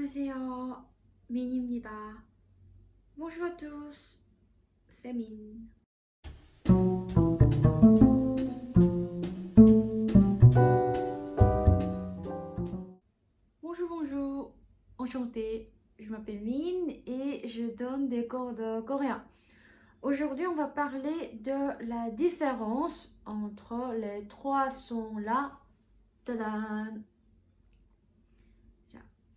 안녕하세요. 민입니다. Bonjour à tous. C'est Min. Bonjour, bonjour. Enchantée. Je m'appelle Min et je donne des cours de coréen. Aujourd'hui, on va parler de la différence entre les trois sons là. Tadam!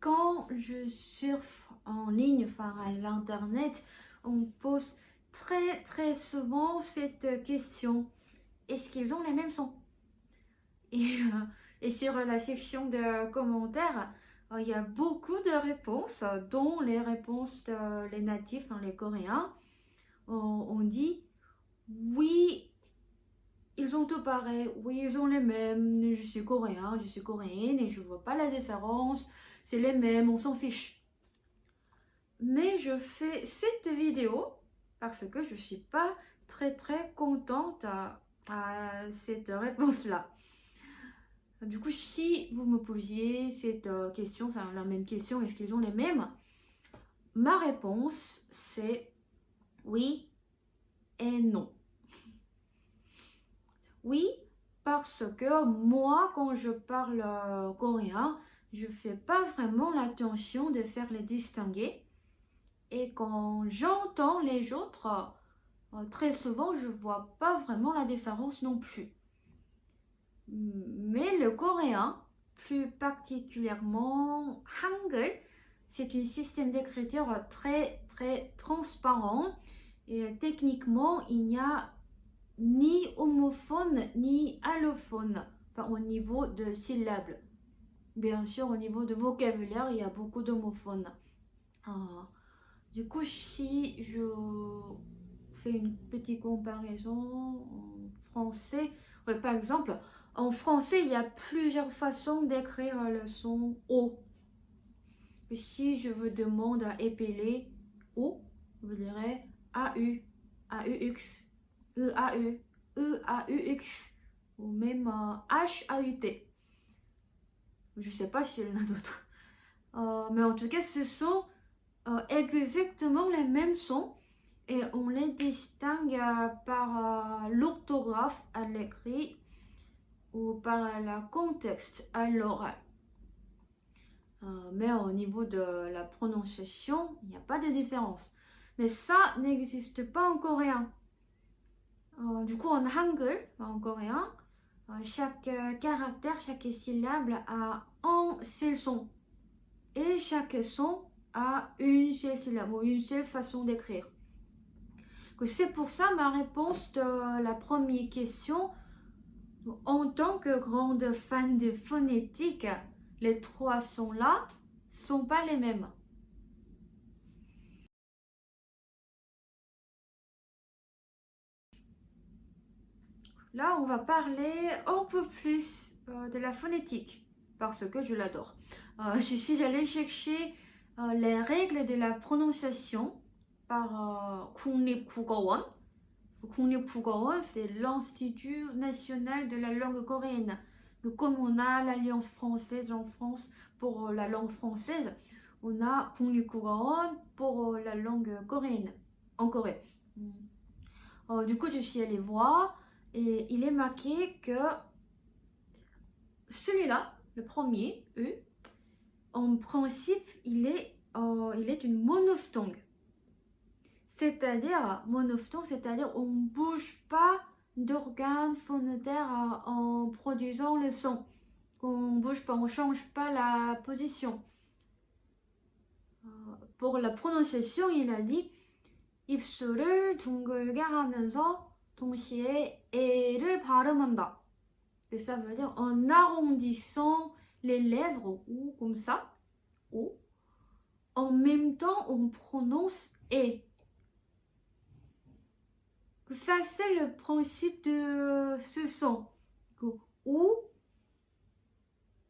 Quand je surfe en ligne, enfin à l'internet, on pose très souvent cette question. Est-ce qu'ils ont les mêmes sons? Et sur la section de commentaires, il y a beaucoup de réponses, dont les réponses des natifs, les Coréens. On dit oui, ils ont tout pareil, oui, ils ont les mêmes, je suis coréen, je suis coréenne et je vois pas la différence, c'est les mêmes, on s'en fiche. Mais je fais cette vidéo parce que je suis pas très contente à cette réponse-là. Du coup, si vous me posiez cette question, enfin la même question, est-ce qu'ils ont les mêmes? Ma réponse, c'est oui et non. Oui, parce que moi, quand je parle coréen, je fais pas vraiment l'attention de faire les distinguer. Et quand j'entends les autres, très souvent, je vois pas vraiment la différence non plus. Mais le coréen, plus particulièrement Hangul, c'est un système d'écriture très transparent et techniquement il n'y a ni homophone ni allophone, enfin, au niveau de syllabes. Bien sûr, au niveau de vocabulaire, il y a beaucoup d'homophones. Du coup, si je fais une petite comparaison en français, ouais, par exemple, en français, il y a plusieurs façons d'écrire le son O. Si je vous demande à épeler O, vous direz AU, AUX, EAU, EAUX, ou même HAUT. Je ne sais pas s'il y en a d'autres. Mais en tout cas, ce sont exactement les mêmes sons et on les distingue par l'orthographe à l'écrit ou par le contexte à l'oral. Mais au niveau de la prononciation, il n'y a pas de différence. Mais ça n'existe pas en coréen. Du coup, en hangul, en coréen, chaque caractère, chaque syllabe a un seul son. Et chaque son a une seule syllabe ou une seule façon d'écrire. C'est pour ça ma réponse de la première question. En tant que grande fan de phonétique, les trois sons-là sont pas les mêmes. Là, on va parler un peu plus de la phonétique parce que je l'adore. Je suis allée chercher les règles de la prononciation par 국립국어원. 국립국어원, c'est l'Institut national de la langue coréenne. Donc, comme on a l'Alliance française en France pour la langue française, on a 국립국어원 pour la langue coréenne, en Corée. Du coup, je suis allée voir et il est marqué que celui-là, le premier, E, en principe, il est une monophthongue. C'est-à-dire, monophthongue, c'est-à-dire on ne bouge pas d'organes phonétaires en produisant le son. On ne bouge pas, on ne change pas la position. Pour la prononciation, il a dit 입술을 둥글게 하면서 동시에 에를 발음한다. Et ça veut dire en arrondissant les lèvres ou comme ça, ou en même temps on prononce et. Ça, c'est le principe de ce son. Ou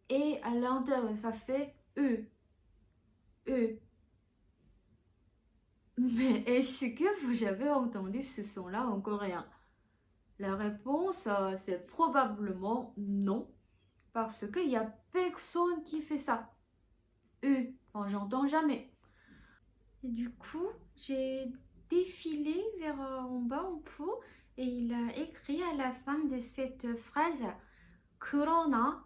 et à l'intérieur, ça fait E. E. Mais est-ce que vous avez entendu ce son-là en coréen? La réponse, c'est probablement non. Parce qu'il n'y a personne qui fait ça. E. Enfin, j'entends jamais. Et du coup, j'ai défilé vers en bas en pot et il a écrit à la fin de cette phrase 그러나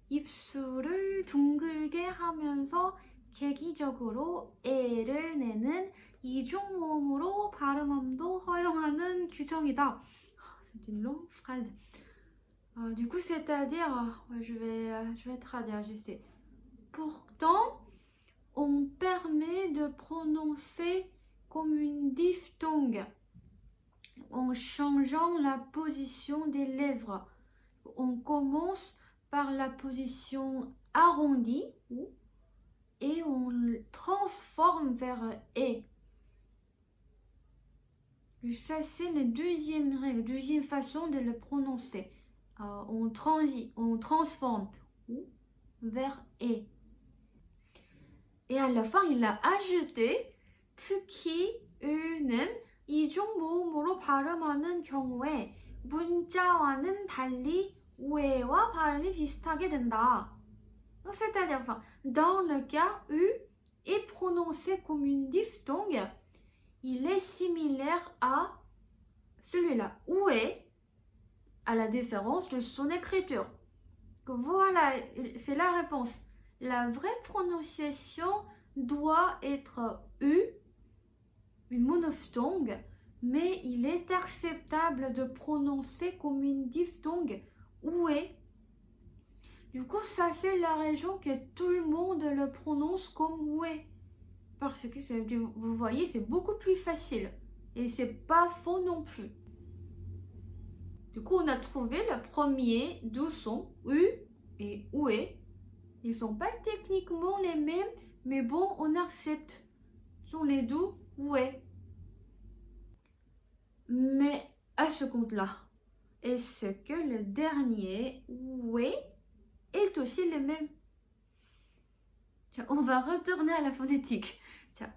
입술을 둥글게 하면서 계기적으로 에를 내는 이중모음으로 발음함도 허용하는 규정이다. C'est une longue phrase. Du coup, c'est-à-dire, ouais, je vais traduire, j'essaie. Pourtant, on permet de prononcer comme une diphtongue en changeant la position des lèvres. On commence par la position arrondie et on le transforme vers E. Ça, c'est la deuxième règle, deuxième façon de le prononcer. On transforme vers E. Et à la fin, il a ajouté 특히 으는 이중모음으로 발음하는 경우에 문자와는 달리 우에와 발음이 비슷하게 된다. C'est-à-dire, enfin, dans le cas U est prononcé comme une diphtongue, il est similaire à celui-là, oué, à la différence de son écriture. Voilà, c'est la réponse. La vraie prononciation doit être U, une monophtongue, mais il est acceptable de prononcer comme une diphtongue oué. Du coup, ça c'est la raison que tout le monde le prononce comme oué. Parce que vous voyez, c'est beaucoup plus facile. Et c'est pas faux non plus. Du coup, on a trouvé le premier deux sons, U et oué. Ils sont pas techniquement les mêmes, mais bon, on accepte. Ce sont les deux oué. Mais à ce compte-là, est-ce que le dernier oué est aussi le même? Tiens, on va retourner à la phonétique. Tiens,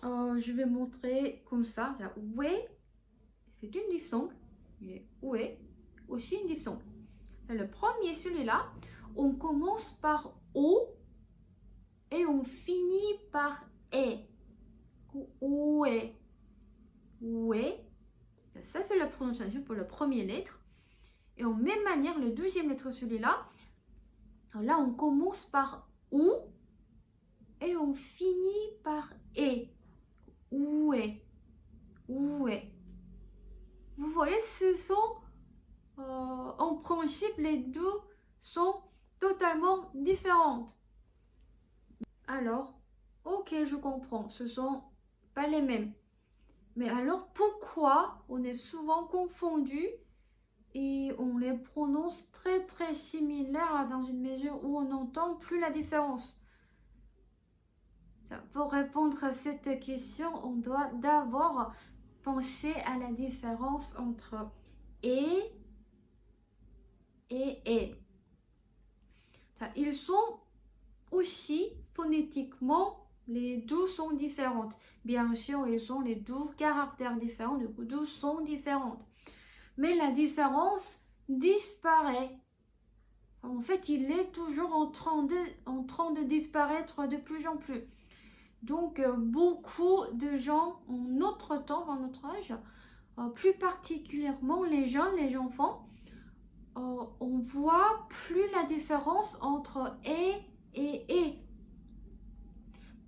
je vais montrer comme ça. Tiens, oué, c'est une diphtongue. Et oué, aussi une diphtongue. Le premier, celui-là, on commence par O et on finit par E. Oué. Oué. Ça, c'est la prononciation pour la première lettre. Et en même manière, le deuxième lettre, celui-là, là, on commence par OU et on finit par E. Oué. Oué. Vous voyez, ce sont, en principe, les deux sont totalement différentes. Alors, ok, je comprends, ce sont pas les mêmes. Mais alors, pourquoi on est souvent confondu et on les prononce très très similaires dans une mesure où on n'entend plus la différence? Pour répondre à cette question, on doit d'abord penser à la différence entre et. Ils sont aussi phonétiquement, les deux sont différentes. Bien sûr, ils ont les deux caractères différents, du coup, deux sont différentes. Mais la différence disparaît. En fait, il est toujours en train de disparaître de plus en plus. Donc, beaucoup de gens en notre temps, en notre âge, plus particulièrement les jeunes, les enfants, on voit plus la différence entre et.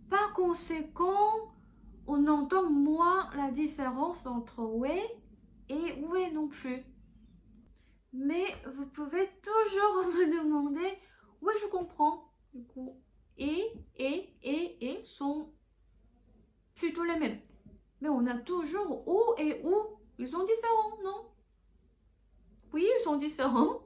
Par conséquent, on entend moins la différence entre ouais et ouais non plus. Mais vous pouvez toujours me demander, oui je comprends. Du coup, et sont plutôt les mêmes. Mais on a toujours ou et ou, ils sont différents, non? Oui, ils sont différents.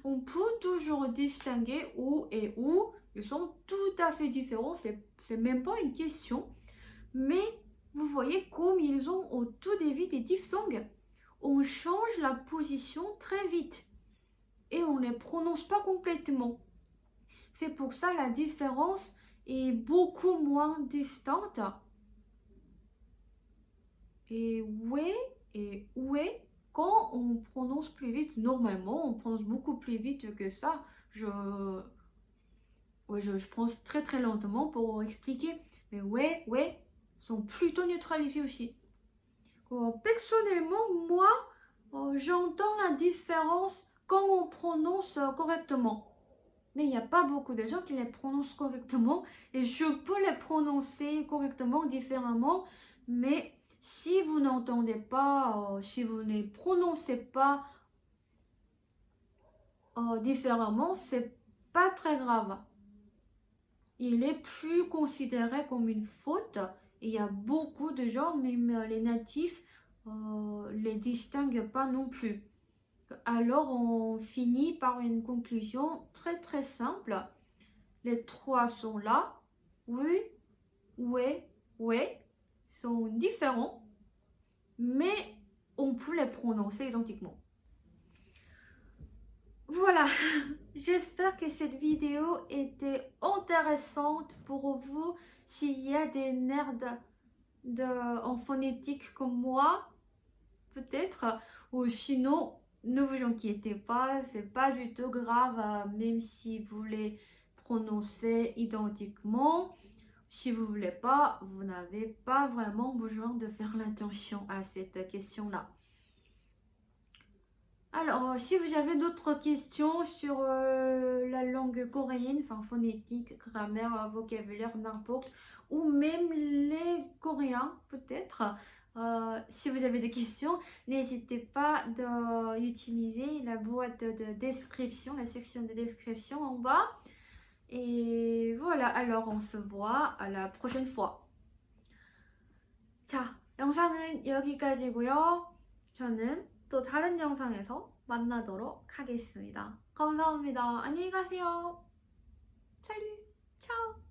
On peut toujours distinguer ou et ou, ils sont tout à fait différents, c'est même pas une question. Mais vous voyez comme ils ont au tout début des diphtongues, on change la position très vite et on ne les prononce pas complètement. C'est pour ça la différence est beaucoup moins distante. Et ouais, quand on prononce plus vite, normalement on prononce beaucoup plus vite que ça. Ouais, je pense très très lentement pour expliquer. Mais ouais, sont plutôt neutralisés aussi. Personnellement, moi, j'entends la différence quand on prononce correctement. Mais il n'y a pas beaucoup de gens qui les prononcent correctement et je peux les prononcer correctement, différemment. Mais si vous n'entendez pas, si vous ne prononcez pas différemment, c'est pas très grave. Il est plus considéré comme une faute. Et il y a beaucoup de gens, même les natifs, les distinguent pas non plus. Alors on finit par une conclusion très très simple. Les trois sont là. Oui, ouais, ouais sont différents, mais on peut les prononcer identiquement. Voilà, j'espère que cette vidéo était intéressante pour vous. S'il y a des nerds en phonétique comme moi, peut-être, ou sinon, ne vous inquiétez pas, c'est pas du tout grave, même si vous les prononcez identiquement. Si vous voulez pas, vous n'avez pas vraiment besoin de faire attention à cette question-là. Alors, si vous avez d'autres questions sur la langue coréenne, enfin phonétique, grammaire, vocabulaire, n'importe, ou même les Coréens peut-être, si vous avez des questions, n'hésitez pas d'utiliser la boîte de description, la section de description en bas. Et voilà, alors on se voit à la prochaine fois. 자, 영상은 여기까지고요. 저는 또 다른 영상에서 만나도록 하겠습니다. 감사합니다. 안녕히 가세요. 살류, 차오.